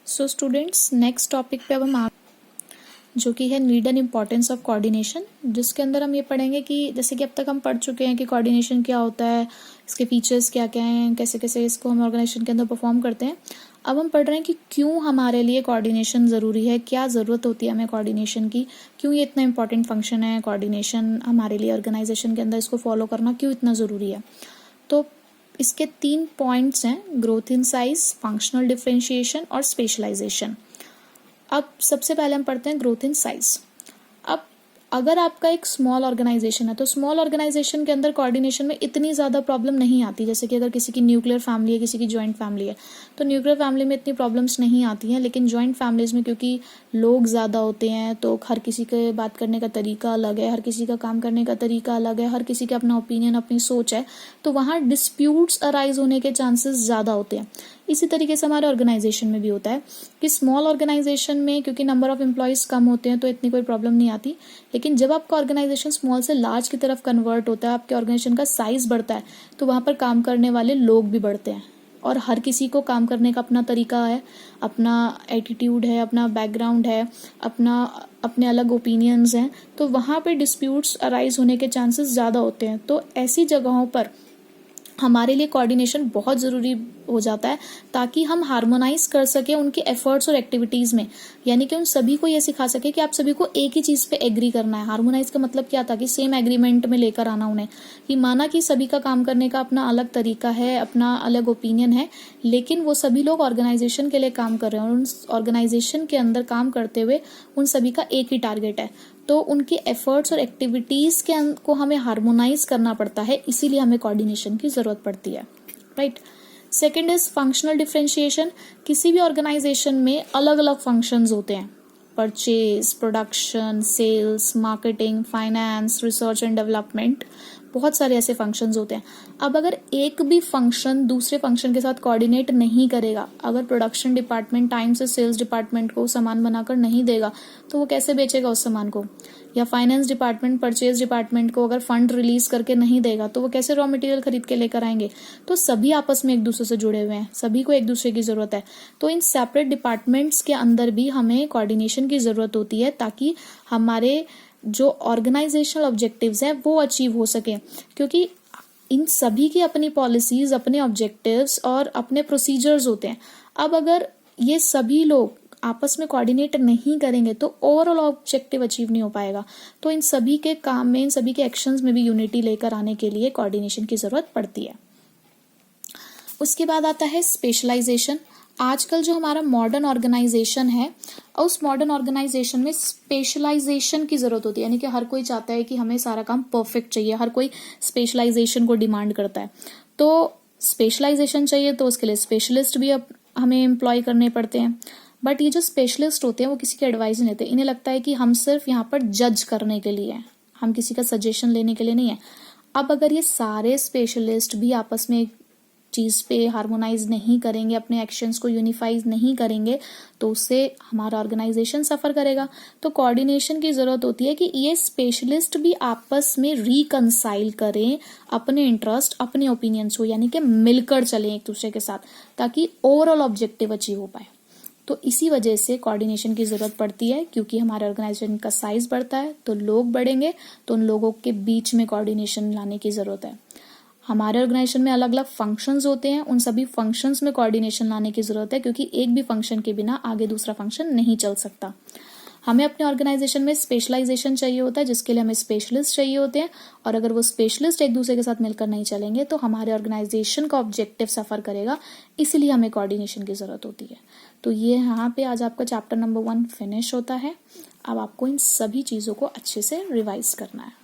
So students, next topic पे अब हम जो कि है need and importance of coordination, जिसके अंदर हम ये पढ़ेंगे कि जैसे कि अब तक हम पढ़ चुके हैं कि कोऑर्डिनेशन क्या होता है, इसके फीचर्स क्या क्या हैं, कैसे कैसे इसको हम ऑर्गेनाइजेशन के अंदर परफॉर्म करते हैं। अब हम पढ़ रहे हैं कि क्यों हमारे लिए कोऑर्डिनेशन ज़रूरी है, क्या ज़रूरत होती है हमें कोऑर्डिनेशन की, क्यों ये इतना इंपॉर्टेंट फंक्शन है कोऑर्डिनेशन हमारे लिए ऑर्गेनाइजेशन के अंदर, इसको फॉलो करना क्यों इतना ज़रूरी है। तो इसके 3 पॉइंट्स हैं: growth in size, functional differentiation और स्पेशलाइजेशन। अब सबसे पहले हम पढ़ते हैं ग्रोथ इन साइज। अब अगर आपका एक स्मॉल ऑर्गेनाइजेशन है तो स्मॉल ऑर्गेनाइजेशन के अंदर कोऑर्डिनेशन में इतनी ज़्यादा प्रॉब्लम नहीं आती। जैसे कि अगर किसी की न्यूक्लियर फैमिली है, किसी की जॉइंट फैमिली है, तो न्यूक्लियर फैमिली में इतनी प्रॉब्लम्स नहीं आती हैं, लेकिन जॉइंट फैमिलीज में क्योंकि लोग ज़्यादा होते हैं तो हर किसी के बात करने का तरीका अलग है, हर किसी का काम करने का तरीका अलग है, हर किसी का अपना ओपिनियन, अपनी सोच है, तो वहाँ डिस्प्यूट्स अराइज होने के चांसेस ज़्यादा होते हैं। इसी तरीके से हमारे ऑर्गेनाइजेशन में भी होता है कि स्मॉल ऑर्गेनाइजेशन में क्योंकि नंबर ऑफ एम्प्लॉयज़ कम होते हैं तो इतनी कोई प्रॉब्लम नहीं आती, लेकिन जब आपका ऑर्गेनाइजेशन स्मॉल से लार्ज की तरफ कन्वर्ट होता है, आपके ऑर्गेनाइजेशन का साइज बढ़ता है, तो वहाँ पर काम करने वाले लोग भी बढ़ते हैं और हर किसी को काम करने का अपना तरीका है, अपना एटीट्यूड है, अपना बैकग्राउंड है, अपने अलग ओपिनियंस हैं, तो वहाँ पे डिस्प्यूट्स अराइज होने के चांसेस ज़्यादा होते हैं। तो ऐसी जगहों पर हमारे लिए कोऑर्डिनेशन बहुत ज़रूरी हो जाता है ताकि हम हार्मोनाइज कर सके उनके एफर्ट्स और एक्टिविटीज़ में, यानी कि उन सभी को ये सिखा सके कि आप सभी को एक ही चीज़ पे एग्री करना है। हार्मोनाइज का मतलब क्या था कि सेम एग्रीमेंट में लेकर आना उन्हें, कि माना कि सभी का काम करने का अपना अलग तरीका है, अपना अलग ओपिनियन है, लेकिन वो सभी लोग ऑर्गेनाइजेशन के लिए काम कर रहे हैं और उन ऑर्गेनाइजेशन के अंदर काम करते हुए उन सभी का एक ही टारगेट है, तो उनके एफर्ट्स और एक्टिविटीज़ को हमें हार्मोनाइज करना पड़ता है, इसीलिए हमें कोऑर्डिनेशन की ज़रूरत पड़ती है, right. Second is functional differentiation. किसी भी ऑर्गेनाइजेशन में अलग अलग फंक्शंस होते हैं: purchase, production, sales, marketing, finance, research and development, बहुत सारे ऐसे फंक्शंस होते हैं। अब अगर एक भी फंक्शन दूसरे फंक्शन के साथ कोऑर्डिनेट नहीं करेगा, अगर प्रोडक्शन डिपार्टमेंट टाइम से सेल्स डिपार्टमेंट को सामान बनाकर नहीं देगा तो वो कैसे बेचेगा उस सामान को, या फाइनेंस डिपार्टमेंट परचेज डिपार्टमेंट को अगर फंड रिलीज करके नहीं देगा तो वो कैसे रॉ मटेरियल खरीद के लेकर आएंगे। तो सभी आपस में एक दूसरे से जुड़े हुए हैं, सभी को एक दूसरे की जरूरत है, तो इन सेपरेट डिपार्टमेंट्स के अंदर भी हमें कोऑर्डिनेशन की जरूरत होती है ताकि हमारे जो ऑर्गेनाइजेशनल ऑब्जेक्टिव्स हैं वो अचीव हो सके, क्योंकि इन सभी की अपनी पॉलिसीज, अपने ऑब्जेक्टिव्स और अपने प्रोसीजर्स होते हैं। अब अगर ये सभी लोग आपस में कोऑर्डिनेट नहीं करेंगे तो ओवरऑल ऑब्जेक्टिव अचीव नहीं हो पाएगा। तो इन सभी के काम में, इन सभी के एक्शंस में भी यूनिटी लेकर आने के लिए कोऑर्डिनेशन की जरूरत पड़ती है। उसके बाद आता है स्पेशलाइजेशन। आजकल जो हमारा मॉडर्न ऑर्गेनाइजेशन है, उस मॉडर्न ऑर्गेनाइजेशन में स्पेशलाइजेशन की जरूरत होती है, यानी कि हर कोई चाहता है कि हमें सारा काम परफेक्ट चाहिए, हर कोई स्पेशलाइजेशन को डिमांड करता है। तो स्पेशलाइजेशन चाहिए तो उसके लिए स्पेशलिस्ट भी अब हमें एम्प्लॉय करने पड़ते हैं। बट ये जो स्पेशलिस्ट होते हैं वो किसी की एडवाइस नहीं लेते, इन्हें लगता है कि हम सिर्फ यहाँ पर जज करने के लिए हैं, हम किसी का सजेशन लेने के लिए नहीं है। अब अगर ये सारे स्पेशलिस्ट भी आपस में चीज़ पे हार्मोनाइज नहीं करेंगे, अपने एक्शंस को यूनिफाइज नहीं करेंगे, तो उससे हमारा ऑर्गेनाइजेशन सफ़र करेगा। तो कोऑर्डिनेशन की ज़रूरत होती है कि ये स्पेशलिस्ट भी आपस में रिकंसाइल करें अपने इंटरेस्ट, अपने ओपिनियंस को, यानी कि मिलकर चलें एक दूसरे के साथ, ताकि ओवरऑल ऑब्जेक्टिव अचीव हो पाए। तो इसी वजह से कोऑर्डिनेशन की ज़रूरत पड़ती है, क्योंकि हमारे ऑर्गेनाइजेशन का साइज बढ़ता है तो लोग बढ़ेंगे, तो उन लोगों के बीच में कोऑर्डिनेशन लाने की ज़रूरत है। हमारे ऑर्गेनाइजेशन में अलग अलग फंक्शंस होते हैं, उन सभी फंक्शंस में कोऑर्डिनेशन लाने की ज़रूरत है, क्योंकि एक भी फंक्शन के बिना आगे दूसरा फंक्शन नहीं चल सकता। हमें अपने ऑर्गेनाइजेशन में स्पेशलाइजेशन चाहिए होता है, जिसके लिए हमें स्पेशलिस्ट चाहिए होते हैं, और अगर वो स्पेशलिस्ट एक दूसरे के साथ मिलकर नहीं चलेंगे तो हमारे ऑर्गेनाइजेशन का ऑब्जेक्टिव सफ़र करेगा, इसलिए हमें कोऑर्डिनेशन की ज़रूरत होती है। तो ये यहाँ पे आज आपका चैप्टर नंबर 1 फिनिश होता है। अब आपको इन सभी चीज़ों को अच्छे से रिवाइज करना है।